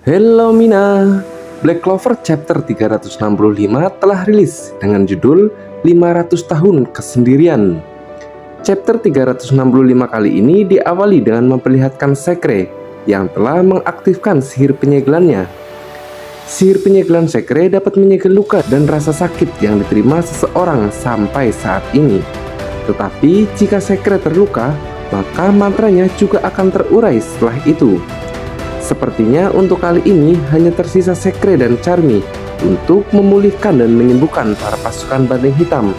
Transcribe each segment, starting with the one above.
Hello Mina, Black Clover chapter 365 telah rilis dengan judul 500 tahun kesendirian. Chapter 365 kali ini diawali dengan memperlihatkan Sekre yang telah mengaktifkan sihir penyegelannya. Sihir penyegelan Sekre dapat menyegel luka dan rasa sakit yang diterima seseorang sampai saat ini. Tetapi jika Sekre terluka, maka mantranya juga akan terurai setelah itu. Sepertinya untuk kali ini hanya tersisa Sekre dan Charmy untuk memulihkan dan menyembuhkan para pasukan Banteng Hitam.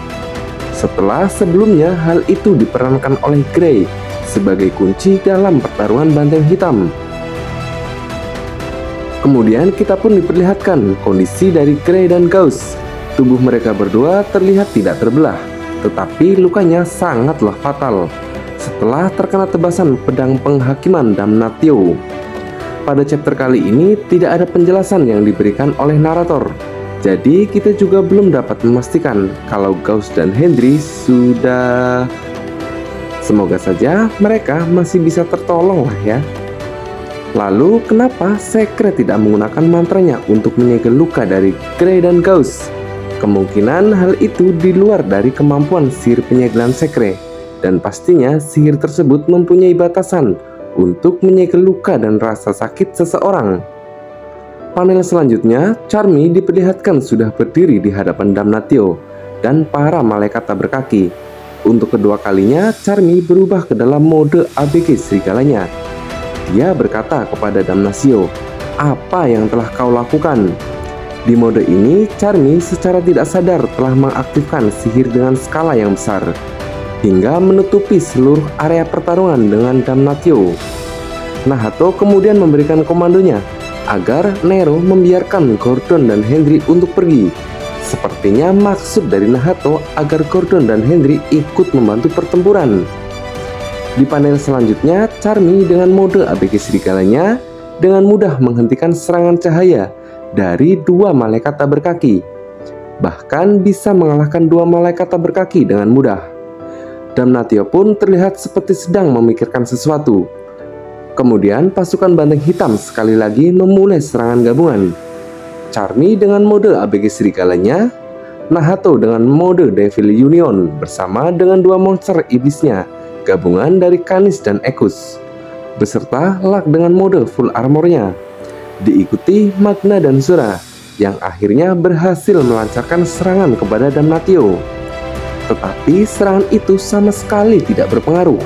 Setelah sebelumnya hal itu diperankan oleh Grey sebagai kunci dalam pertarungan Banteng Hitam. Kemudian kita pun diperlihatkan kondisi dari Grey dan Gauss. Tubuh mereka berdua terlihat tidak terbelah, tetapi lukanya sangatlah fatal setelah terkena tebasan pedang penghakiman Damnatio. Pada chapter kali ini tidak ada penjelasan yang diberikan oleh narator. Jadi kita juga belum dapat memastikan kalau Gauss dan Hendry sudah... Semoga saja mereka masih bisa tertolong lah ya. Lalu kenapa Sekre tidak menggunakan mantranya untuk menyegel luka dari Grey dan Gauss? Kemungkinan hal itu di luar dari kemampuan sihir penyegelan Sekre. Dan pastinya sihir tersebut mempunyai batasan untuk menyegel luka dan rasa sakit seseorang. Panel selanjutnya, Charmy diperlihatkan sudah berdiri di hadapan Damnatio dan para malaikat tak berkaki. Untuk kedua kalinya, Charmy berubah ke dalam mode ABG serigalanya. Dia berkata kepada Damnatio, "Apa yang telah kau lakukan?" Di mode ini, Charmy secara tidak sadar telah mengaktifkan sihir dengan skala yang besar, hingga menutupi seluruh area pertarungan dengan Damnatio. Nahato kemudian memberikan komandonya agar Nero membiarkan Gordon dan Hendry untuk pergi. Sepertinya maksud dari Nahato agar Gordon dan Hendry ikut membantu pertempuran. Di panel selanjutnya, Charmy dengan mode ABG serigalanya dengan mudah menghentikan serangan cahaya dari dua malaikat tak berkaki. Bahkan bisa mengalahkan dua malaikat tak berkaki dengan mudah. Damnatio pun terlihat seperti sedang memikirkan sesuatu. Kemudian pasukan Banteng Hitam sekali lagi memulai serangan gabungan. Charmy dengan mode ABG serigalanya, Nahato dengan mode Devil Union bersama dengan dua monster iblisnya, gabungan dari Canis dan Ekus, beserta Luck dengan mode full armornya. Diikuti Magna dan Zura yang akhirnya berhasil melancarkan serangan kepada Damnatio. Tetapi serangan itu sama sekali tidak berpengaruh.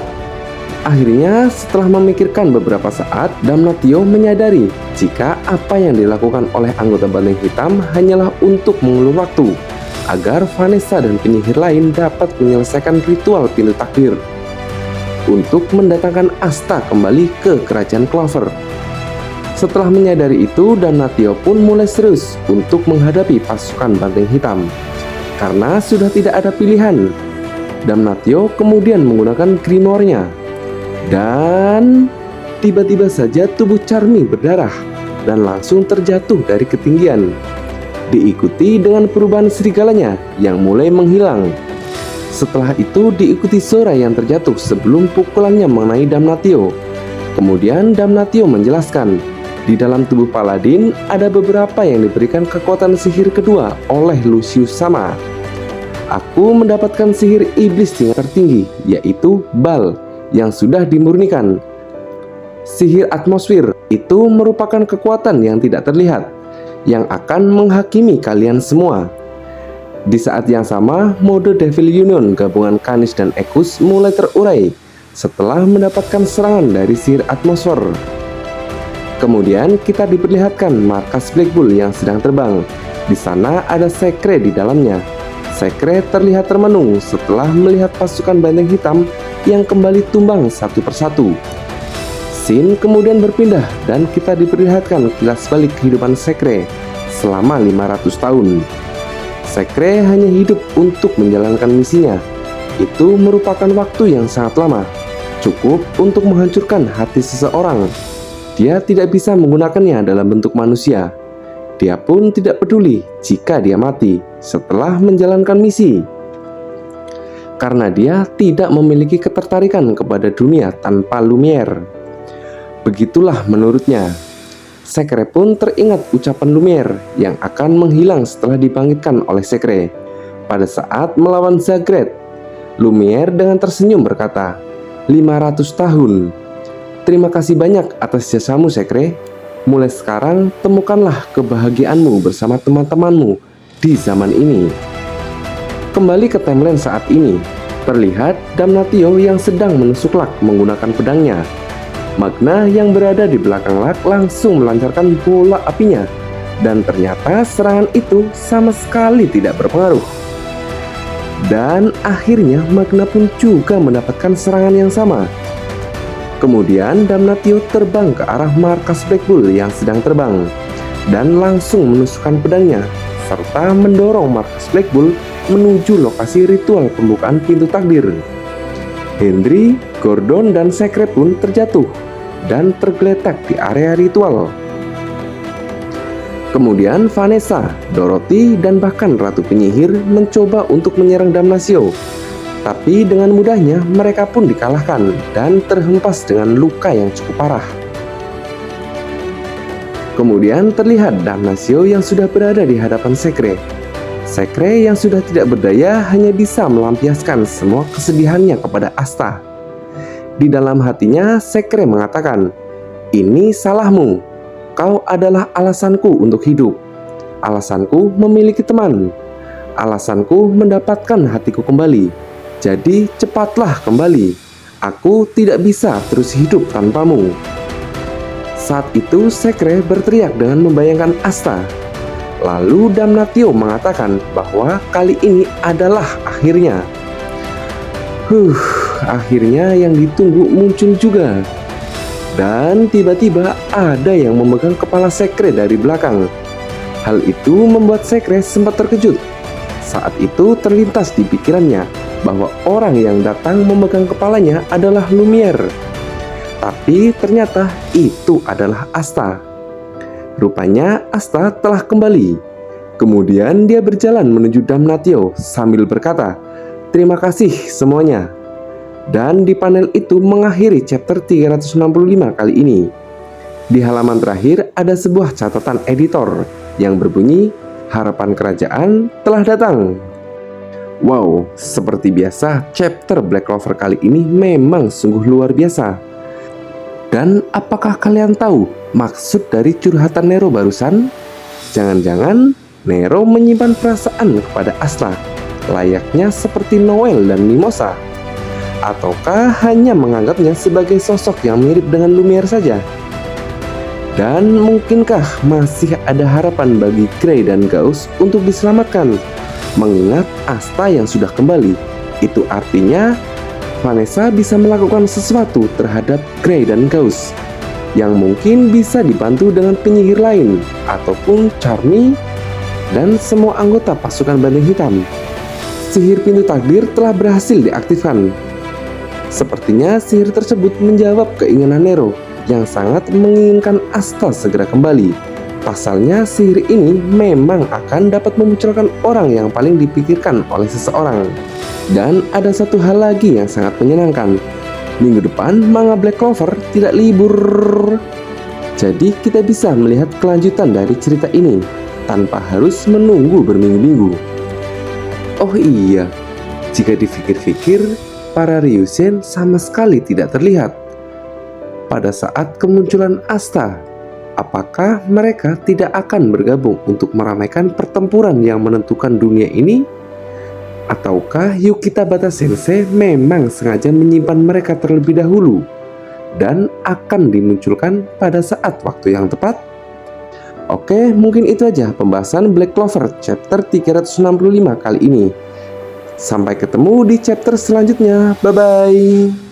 Akhirnya setelah memikirkan beberapa saat, Damnatio menyadari jika apa yang dilakukan oleh anggota Banteng Hitam hanyalah untuk mengulur waktu agar Vanessa dan penyihir lain dapat menyelesaikan ritual pintu takdir untuk mendatangkan Asta kembali ke kerajaan Clover. Setelah menyadari itu, Damnatio pun mulai serius untuk menghadapi pasukan Banteng Hitam. Karena sudah tidak ada pilihan, Damnatio kemudian menggunakan Grimoire-nya. Dan tiba-tiba saja tubuh Charmy berdarah dan langsung terjatuh dari ketinggian. Diikuti dengan perubahan serigalanya yang mulai menghilang. Setelah itu diikuti Zora yang terjatuh sebelum pukulannya mengenai Damnatio. Kemudian Damnatio menjelaskan, di dalam tubuh Paladin ada beberapa yang diberikan kekuatan sihir kedua oleh Lucius Sama. Aku mendapatkan sihir iblis tingkat tertinggi, yaitu Bal, yang sudah dimurnikan. Sihir atmosfer itu merupakan kekuatan yang tidak terlihat, yang akan menghakimi kalian semua. Di saat yang sama, mode Devil Union gabungan Canis dan Ekus mulai terurai setelah mendapatkan serangan dari sihir atmosfer. Kemudian kita diperlihatkan markas Black Bull yang sedang terbang. Di sana ada Sekre di dalamnya. Sekre terlihat termenung setelah melihat pasukan Banteng Hitam yang kembali tumbang satu persatu. Scene kemudian berpindah dan kita diperlihatkan kilas balik kehidupan Sekre selama 500 tahun. Sekre hanya hidup untuk menjalankan misinya. Itu merupakan waktu yang sangat lama, cukup untuk menghancurkan hati seseorang. Dia tidak bisa menggunakannya dalam bentuk manusia. Dia pun tidak peduli jika dia mati setelah menjalankan misi, karena dia tidak memiliki ketertarikan kepada dunia tanpa Lumiere. Begitulah menurutnya. Sekre pun teringat ucapan Lumiere yang akan menghilang setelah dibangkitkan oleh Sekre. Pada saat melawan Zagreus, Lumiere dengan tersenyum berkata, 500 tahun. Terima kasih banyak atas jasamu, Sekre. Mulai sekarang, temukanlah kebahagiaanmu bersama teman-temanmu di zaman ini. Kembali ke timeline saat ini, terlihat Damnatio yang sedang menusuk Lak menggunakan pedangnya. Magna yang berada di belakang Lak langsung melancarkan bola apinya, dan ternyata serangan itu sama sekali tidak berpengaruh. Dan akhirnya Magna pun juga mendapatkan serangan yang sama. Kemudian Damnatio terbang ke arah markas Black Bull yang sedang terbang, dan langsung menusukkan pedangnya, serta mendorong markas Black Bull menuju lokasi ritual pembukaan pintu takdir. Hendry, Gordon, dan Sekre pun terjatuh dan tergeletak di area ritual. Kemudian Vanessa, Dorothy, dan bahkan Ratu Penyihir mencoba untuk menyerang Damnatio. Tapi dengan mudahnya mereka pun dikalahkan dan terhempas dengan luka yang cukup parah. Kemudian terlihat Damnatio yang sudah berada di hadapan Sekre. Sekre yang sudah tidak berdaya hanya bisa melampiaskan semua kesedihannya kepada Asta. Di dalam hatinya, Sekre mengatakan, "Ini salahmu. Kau adalah alasanku untuk hidup. Alasanku memiliki teman. Alasanku mendapatkan hatiku kembali. Jadi cepatlah kembali. Aku tidak bisa terus hidup tanpamu." Saat itu, Sekre berteriak dengan membayangkan Asta. Lalu Damnatio mengatakan bahwa kali ini adalah akhirnya. Akhirnya yang ditunggu muncul juga. Dan tiba-tiba ada yang memegang kepala Sekre dari belakang. Hal itu membuat Sekre sempat terkejut. Saat itu terlintas di pikirannya bahwa orang yang datang memegang kepalanya adalah Lumiere. Tapi ternyata itu adalah Asta. Rupanya Asta telah kembali. Kemudian dia berjalan menuju Damnatio sambil berkata, "Terima kasih semuanya." Dan di panel itu mengakhiri chapter 365 kali ini. Di halaman terakhir ada sebuah catatan editor yang berbunyi, "Harapan kerajaan telah datang." Wow, seperti biasa chapter Black Clover kali ini memang sungguh luar biasa. Dan apakah kalian tahu maksud dari curhatan Nero barusan? Jangan-jangan Nero menyimpan perasaan kepada Asta, layaknya seperti Noel dan Mimosa. Ataukah hanya menganggapnya sebagai sosok yang mirip dengan Lumiere saja? Dan mungkinkah masih ada harapan bagi Grey dan Gauss untuk diselamatkan? Mengingat Asta yang sudah kembali, itu artinya Vanessa bisa melakukan sesuatu terhadap Grey dan Gauss, yang mungkin bisa dibantu dengan penyihir lain, ataupun Charmy, dan semua anggota pasukan Banteng Hitam. Sihir pintu takdir telah berhasil diaktifkan. Sepertinya sihir tersebut menjawab keinginan Nero yang sangat menginginkan Asta segera kembali. Pasalnya sihir ini memang akan dapat memunculkan orang yang paling dipikirkan oleh seseorang. Dan ada satu hal lagi yang sangat menyenangkan. Minggu depan manga Black Clover tidak libur. Jadi kita bisa melihat kelanjutan dari cerita ini tanpa harus menunggu berminggu-minggu. Oh iya, jika dipikir-pikir, para Ryuzen sama sekali tidak terlihat. Pada saat kemunculan Asta, apakah mereka tidak akan bergabung untuk meramaikan pertempuran yang menentukan dunia ini? Ataukah Yukita Bata Sensei memang sengaja menyimpan mereka terlebih dahulu dan akan dimunculkan pada saat waktu yang tepat? Oke, mungkin itu aja pembahasan Black Clover chapter 365 kali ini. Sampai ketemu di chapter selanjutnya. Bye-bye.